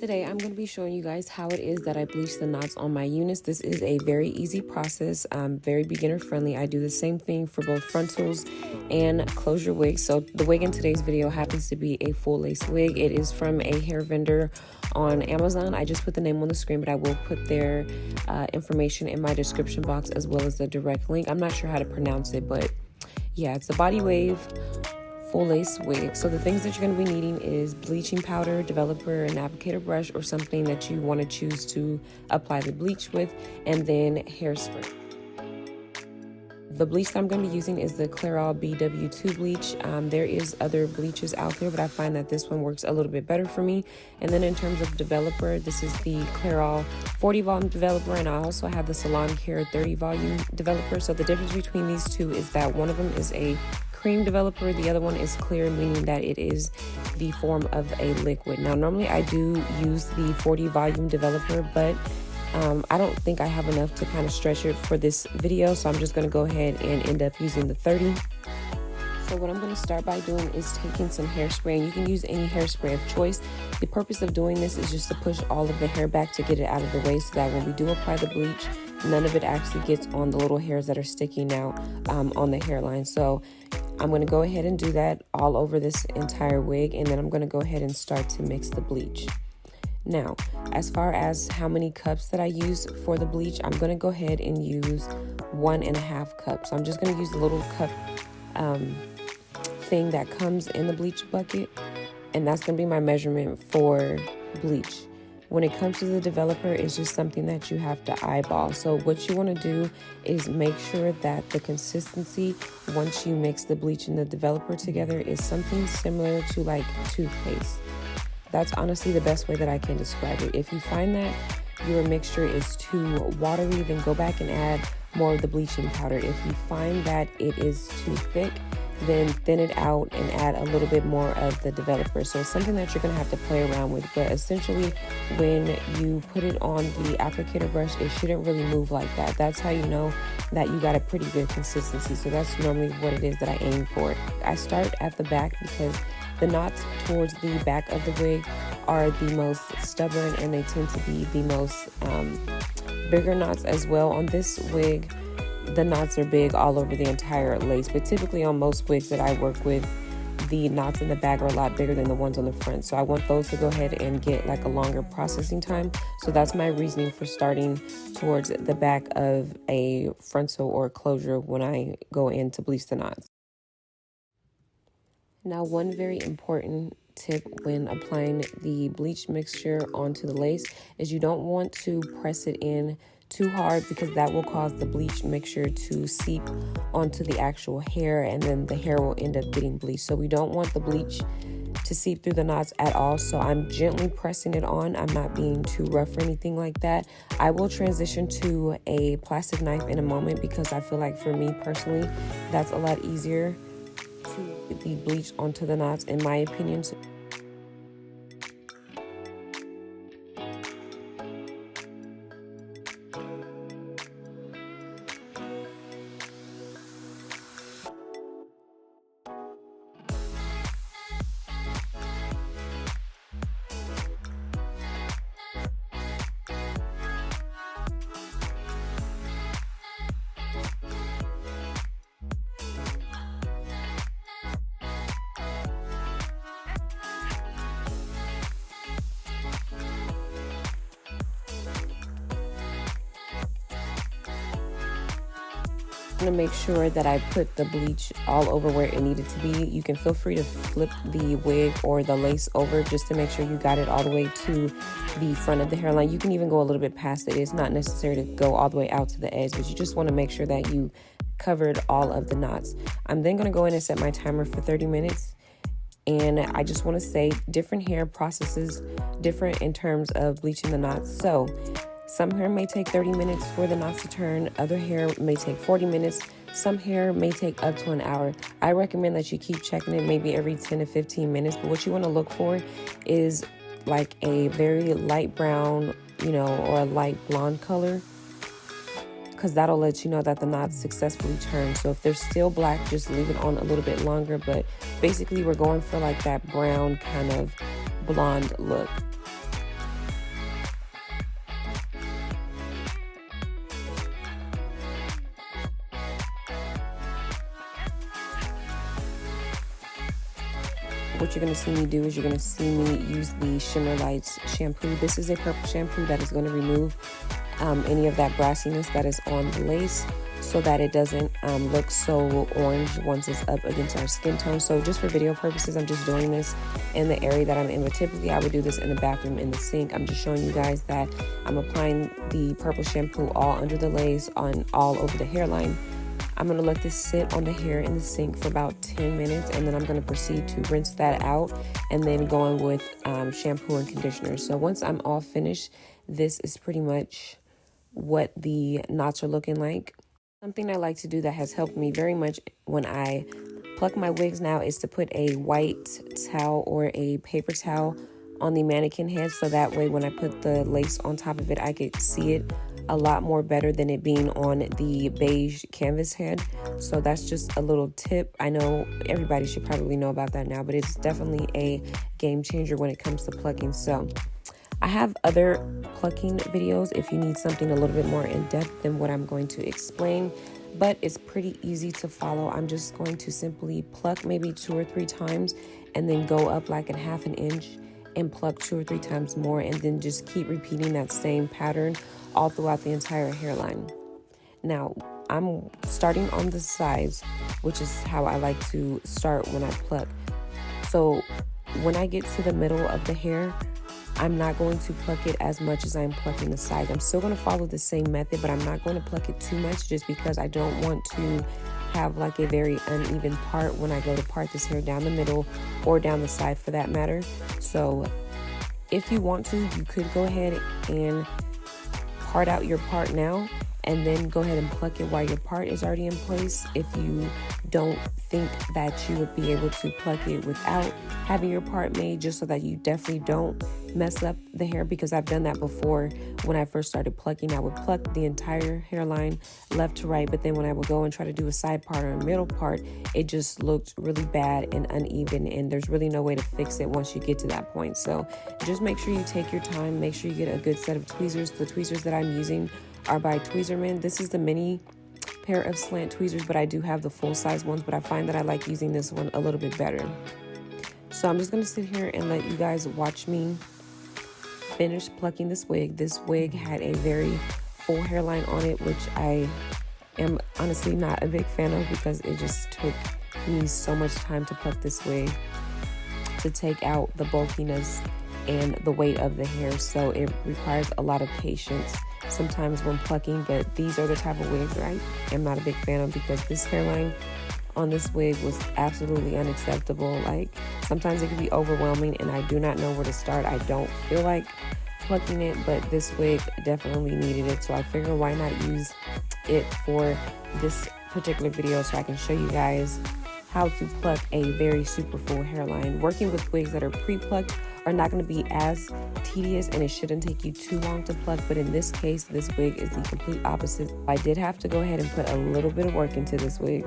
Today I'm going to be showing you guys how it is that I bleach the knots on my units. This is a very easy process, very beginner friendly. I do the same thing for both frontals and closure wigs. So the wig in today's video happens to be a full lace wig. It is from a hair vendor on Amazon. I just put the name on the screen, but I will put their information in my description box as well as the direct link. I'm not sure how to pronounce it, but yeah, it's a body wave full lace wig. So the things that you're going to be needing is bleaching powder, developer, an applicator brush, or something that you want to choose to apply the bleach with, and then hairspray. The bleach that I'm going to be using is the Clairol BW2 bleach. There is other bleaches out there, but I find that this one works a little bit better for me. And then in terms of developer, this is the Clairol 40 volume developer, and I also have the Salon Care 30 volume developer. So the difference between these two is that one of them is a cream developer, the other one is clear, meaning that it is the form of a liquid. Now normally I do use the 40 volume developer, but I don't think I have enough to kind of stretch it for this video, so I'm just going to go ahead and end up using the 30. So what I'm going to start by doing is taking some hairspray, and you can use any hairspray of choice. The purpose of doing this is just to push all of the hair back to get it out of the way, so that when we do apply the bleach, none of it actually gets on the little hairs that are sticking out on the hairline. So I'm going to go ahead and do that all over this entire wig, and then I'm going to go ahead and start to mix the bleach. Now, as far as how many cups that I use for the bleach, I'm going to go ahead and use 1.5 cups. So I'm just going to use the little cup thing that comes in the bleach bucket, and that's going to be my measurement for bleach. When it comes to the developer, it's just something that you have to eyeball. So what you want to do is make sure that the consistency, once you mix the bleach and the developer together, is something similar to like toothpaste. That's honestly the best way that I can describe it. If you find that your mixture is too watery, then go back and add more of the bleaching powder. If you find that it is too thick, then thin it out and add a little bit more of the developer. So it's something that you're going to have to play around with, but essentially when you put it on the applicator brush, it shouldn't really move like that. That's how you know that you got a pretty good consistency. So that's normally what it is that I aim for. I start at the back because the knots towards the back of the wig are the most stubborn, and they tend to be the most bigger knots as well. On this wig, the knots are big all over the entire lace, but typically on most wigs that I work with, the knots in the back are a lot bigger than the ones on the front. So I want those to go ahead and get like a longer processing time. So that's my reasoning for starting towards the back of a frontal or closure when I go in to bleach the knots. Now, one very important tip when applying the bleach mixture onto the lace is you don't want to press it in too hard, because that will cause the bleach mixture to seep onto the actual hair, and then the hair will end up getting bleached. So we don't want the bleach to seep through the knots at all. So I'm gently pressing it on. I'm not being too rough or anything like that. I will transition to a plastic knife in a moment, because I feel like for me personally, that's a lot easier to get the bleach onto the knots, in my opinion. To make sure that I put the bleach all over where it needed to be. You can feel free to flip the wig or the lace over just to make sure you got it all the way to the front of the hairline. You can even go a little bit past it. It's not necessary to go all the way out to the edge, but you just want to make sure that you covered all of the knots. I'm then going to go in and set my timer for 30 minutes. And I just want to say different hair processes different in terms of bleaching the knots. So some hair may take 30 minutes for the knots to turn. Other hair may take 40 minutes. Some hair may take up to an hour. I recommend that you keep checking it maybe every 10 to 15 minutes. But what you want to look for is like a very light brown, or a light blonde color, because that'll let you know that the knots successfully turned. So if they're still black, just leave it on a little bit longer. But basically, we're going for like that brown kind of blonde look. what you're going to see me do is you're going to see me use the Shimmer Lights shampoo. This is a purple shampoo that is going to remove any of that brassiness that is on the lace, so that it doesn't look so orange once it's up against our skin tone. So just for video purposes, I'm just doing this in the area that I'm in, but typically I would do this in the bathroom in the sink. I'm just showing you guys that I'm applying the purple shampoo all under the lace, on all over the hairline. I'm going to let this sit on the hair in the sink for about 10 minutes, and then I'm going to proceed to rinse that out and then go in with shampoo and conditioner. So once I'm all finished, this is pretty much what the knots are looking like. Something I like to do that has helped me very much when I pluck my wigs now is to put a white towel or a paper towel on the mannequin head, so that way when I put the lace on top of it, I could see it a lot more better than it being on the beige canvas head. So that's just a little tip. I know everybody should probably know about that now, but it's definitely a game changer when it comes to plucking. So I have other plucking videos if you need something a little bit more in depth than what I'm going to explain, but it's pretty easy to follow. I'm just going to simply pluck maybe 2 or 3 times and then go up like a ½ an inch and pluck 2 or 3 times more, and then just keep repeating that same pattern all throughout the entire hairline. Now, I'm starting on the sides, which is how I like to start when I pluck. So when I get to the middle of the hair, I'm not going to pluck it as much as I'm plucking the sides. I'm still going to follow the same method, but I'm not going to pluck it too much, just because I don't want to have like a very uneven part when I go to part this hair down the middle or down the side for that matter. So if you want to, you could go ahead and part out your part now and then go ahead and pluck it while your part is already in place, if you don't think that you would be able to pluck it without having your part made, just so that you definitely don't mess up the hair. Because I've done that before. When I first started plucking, I would pluck the entire hairline left to right, but then when I would go and try to do a side part or a middle part, it just looked really bad and uneven, and there's really no way to fix it once you get to that point. So just make sure you take your time, make sure you get a good set of tweezers. The tweezers that I'm using are by Tweezerman. This is the mini pair of slant tweezers, but I do have the full size ones, but I find that I like using this one a little bit better. So I'm just going to sit here and let you guys watch me finish plucking this wig. This wig had a very full hairline on it, which I am honestly not a big fan of, because it just took me so much time to pluck this wig, to take out the bulkiness and the weight of the hair. So it requires a lot of patience sometimes when plucking, but these are the type of wigs that I am not a big fan of, because this hairline on this wig was absolutely unacceptable. Like, sometimes it can be overwhelming and I do not know where to start. I don't feel like plucking it, but this wig definitely needed it, so I figured why not use it for this particular video, so I can show you guys how to pluck a very super full hairline. Working with wigs that are pre-plucked are not going to be as tedious, and it shouldn't take you too long to pluck, but in this case, this wig is the complete opposite. I did have to go ahead and put a little bit of work into this wig.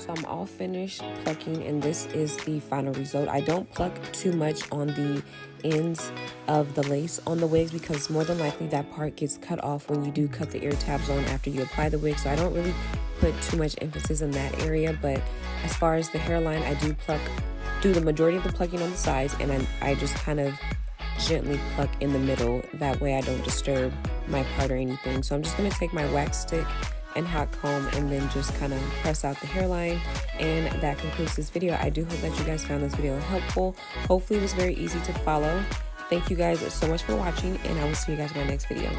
So I'm all finished plucking, and this is the final result. I don't pluck too much on the ends of the lace on the wigs because more than likely that part gets cut off when you do cut the ear tabs on after you apply the wig. So I don't really put too much emphasis in that area. But as far as the hairline, I do the majority of the plucking on the sides, and I just kind of gently pluck in the middle. That way I don't disturb my part or anything. So I'm just going to take my wax stick and hot comb and then just kind of press out the hairline. And that concludes this video. I do hope that you guys found this video helpful. Hopefully it was very easy to follow. Thank you guys so much for watching, and I will see you guys in my next video.